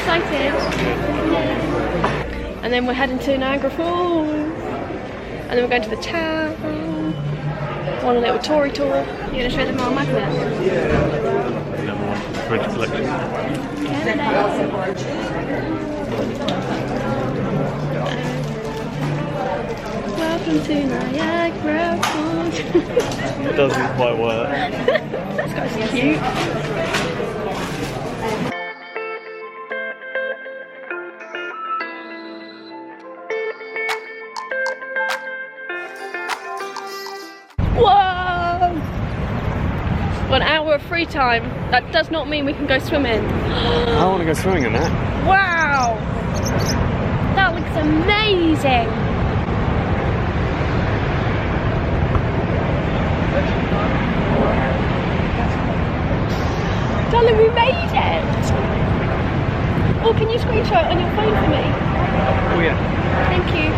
excited. And then we're heading to Niagara Falls. And then we're going to the town. On a little toury tour. You're going to show them our magnet? Another one, fridge collection. Welcome to Niagara Falls. It doesn't quite work. This guy's cute. Whoa! 1 hour of free time. That does not mean we can go swimming. I want to go swimming in that. Wow! That looks amazing! Darling, we made it! Oh, can you screenshot it on your phone for me? Oh yeah. Thank you.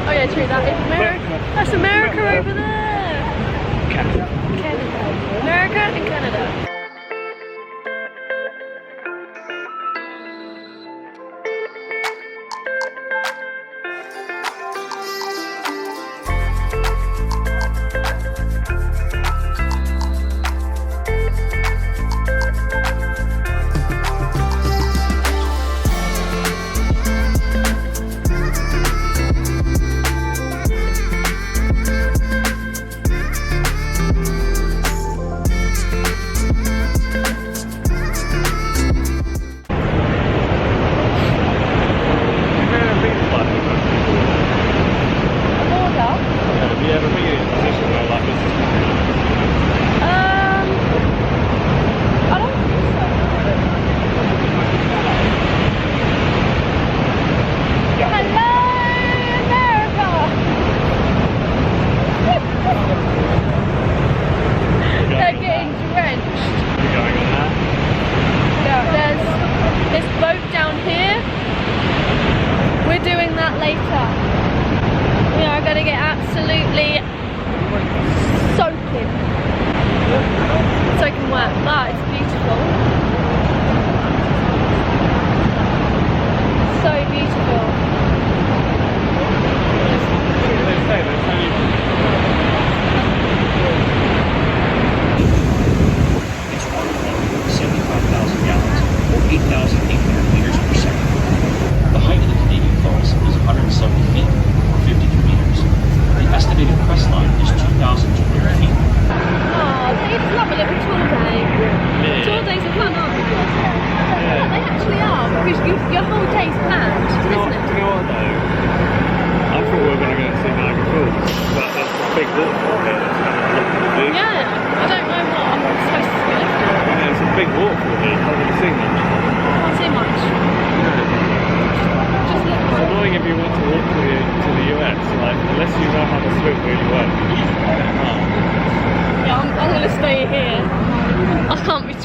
Oh yeah, true, that is America. That's America over there. Canada. Canada. America and Canada.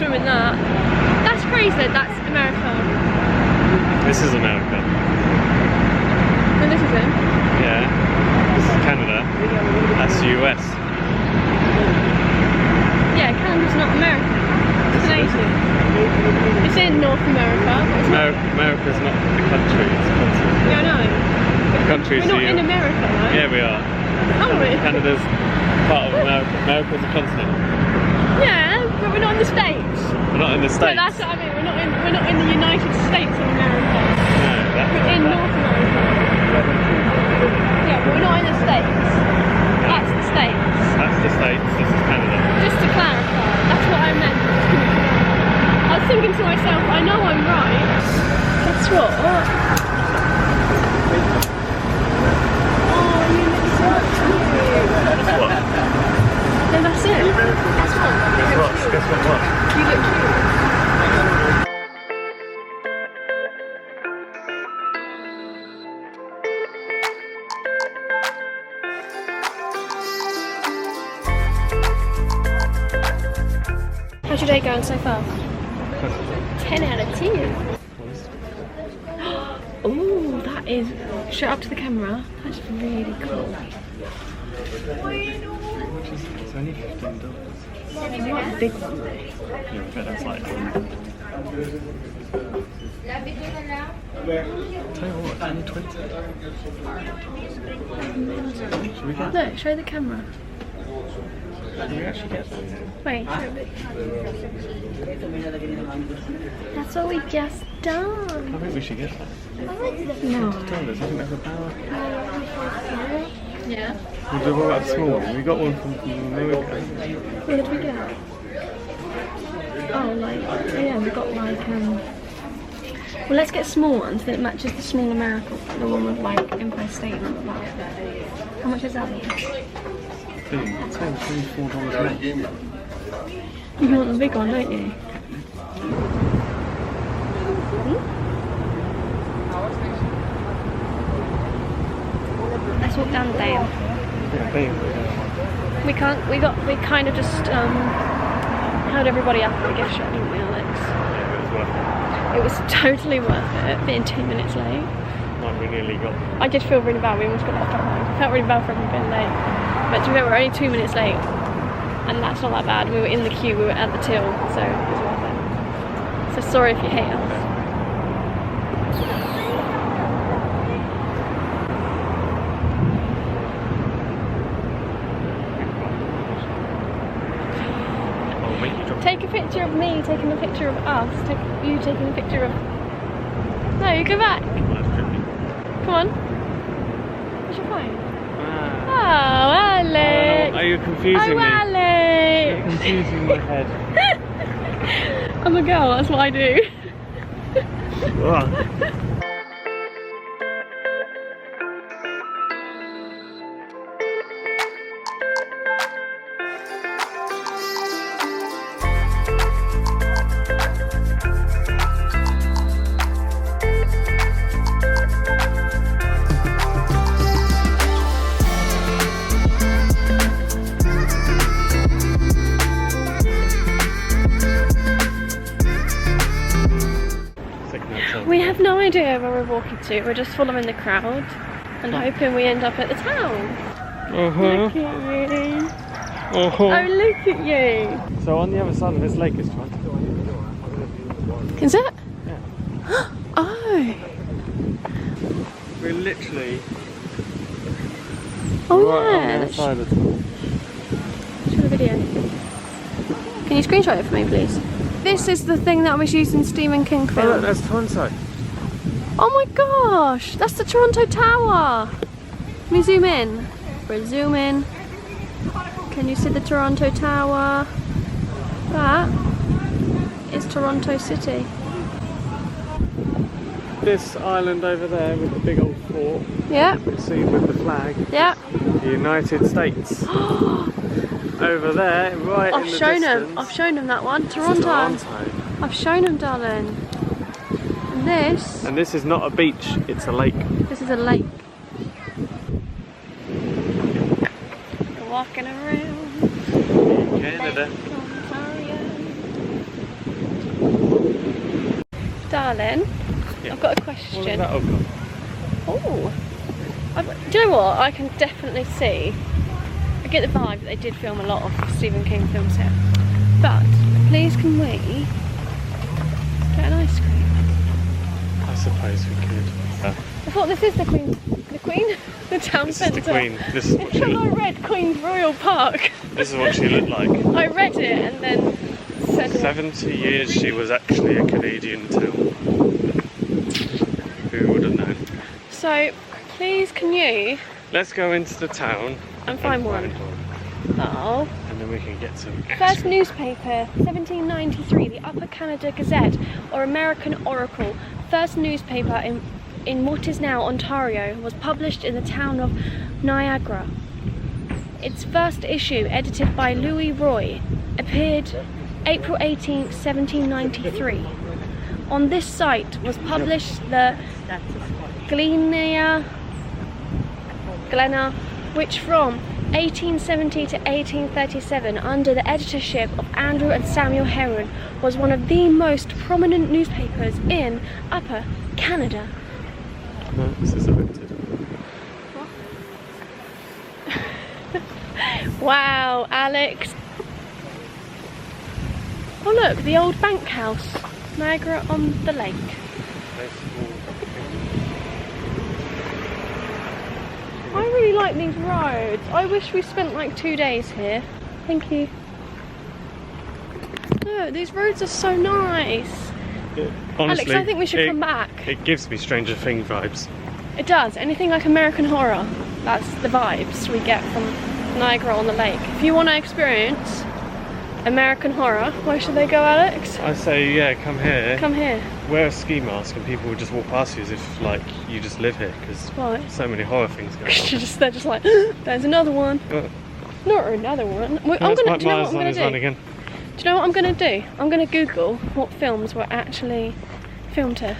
Swimming that. That's crazy, that's America. This is America. And this is it? Yeah. This is Canada. That's the US. Yeah, Canada's not America. It's Canadian. It's in North America. America's not the country, it's a continent. Yeah, I know. The country's We're not in America, though. Yeah, we are. Oh, really? Canada's part of America. America's a continent. Yeah, but we're not in the States. We're not in the States. No, that's what I mean. We're not in the United States of America. No, we're in North America. Yeah, but we're not in the States. No. That's the States. That's the States. This is Canada. Just to clarify, that's what I meant. I was thinking to myself, I know I'm right. Guess what? Oh, you look so cute. Guess what? No, that's it. Guess what? Guess what? You look cute. How's your day going so far? 10 out of 10. Oh, that is, show up to the camera. That's really cool. It's only $15. It's not a big one though. Yeah, but that's like. Tell you what, it's only 20. Should we get? Look, show the camera. Can we actually get them? Wait, show a bit. That's what we just done. I think we should get that. No. Tell us, I think that's a power. Yeah. What about the small one? We got one from America. What did we get? Oh, like, yeah, we got like, well, let's get small ones that matches the small American, the one with like Empire State on the back. How much is that one? It's $24 more. You want the big one, don't you? Let's walk down the dale. Yeah, We kind of just held everybody up at the gift shop, didn't we, Alex? Yeah, it was worth it. It was totally worth it, being 2 minutes late. Like we nearly got. I did feel really bad, we almost got left behind. I felt really bad for having been late. But to be fair, we're only 2 minutes late, and that's not that bad. We were in the queue, we were at the till, so it was worth it. So sorry if you hate us. Take a picture of me taking a picture of us. You taking a picture of. No, you go back. Come on. What's your phone? Oh, Alex. Are you confusing me? Alex. You're confusing my head. I'm a girl, that's what I do. We have no idea where we're walking to. We're just following the crowd and hoping we end up at the town. Look at you. Oh, look at you. So on the other side of this lake is Toronto. Is it? Yeah. Oh. We're literally Oh right yeah. on the other side of the Show the video. Can you screenshot it for me, please? This is the thing that was used in Stephen King Oh, film. look, that's Toronto. Oh my gosh, that's the Toronto Tower. Let me zoom in. We'll zoom in. Can you see the Toronto Tower? That is Toronto City. This island over there with the big old fort. Yeah. You see with the flag. Yeah. The United States. Over there, right in the distance. I've shown them that one. Toronto. I've shown them, darling. And this is not a beach, it's a lake. This is a lake. We're walking around Canada. Darling, Yeah. I've got a question. What is that? Oh, God. Oh, do you know what? I can definitely see. I get the vibe that they did film a lot of Stephen King films here. But please, can we get an ice cream? I suppose we could. I thought this is the Queen, the town This centre. is the Queen. This is what It's she. from I read Queen's Royal Park. This is what she looked like. I read it and then said 70 years she was actually a Canadian town. Who would have known? So, please can you Let's go into the town and find one. Oh. And then we can get some ice First cream. newspaper, 1793, the Upper Canada Gazette, or American Oracle. First newspaper in what is now Ontario, was published in the town of Niagara. Its first issue, edited by Louis Roy, appeared April 18, 1793. On this site was published the Glenna, which from 1870 to 1837, under the editorship of Andrew and Samuel Heron, was one of the most prominent newspapers in Upper Canada. No, this is evicted. Wow, Alex. Oh look, the old bank house, Niagara-on-the-Lake. I really like these roads. I wish we spent like 2 days here. Thank you. No, these roads are so nice. Honestly, Alex, I think we should come back. It gives me Stranger Things vibes. It does. Anything like American Horror, that's the vibes we get from Niagara-on-the-Lake. If you want to experience American Horror, where should they go, Alex? I say, yeah, come here. Come here. Wear a ski mask and people will just walk past you as if like you just live here, because so many horror things going on. They're just like, there's another one. Not another one. Do you know what I'm going to do? Again. Do you know what I'm going to do? I'm going to Google what films were actually filmed here.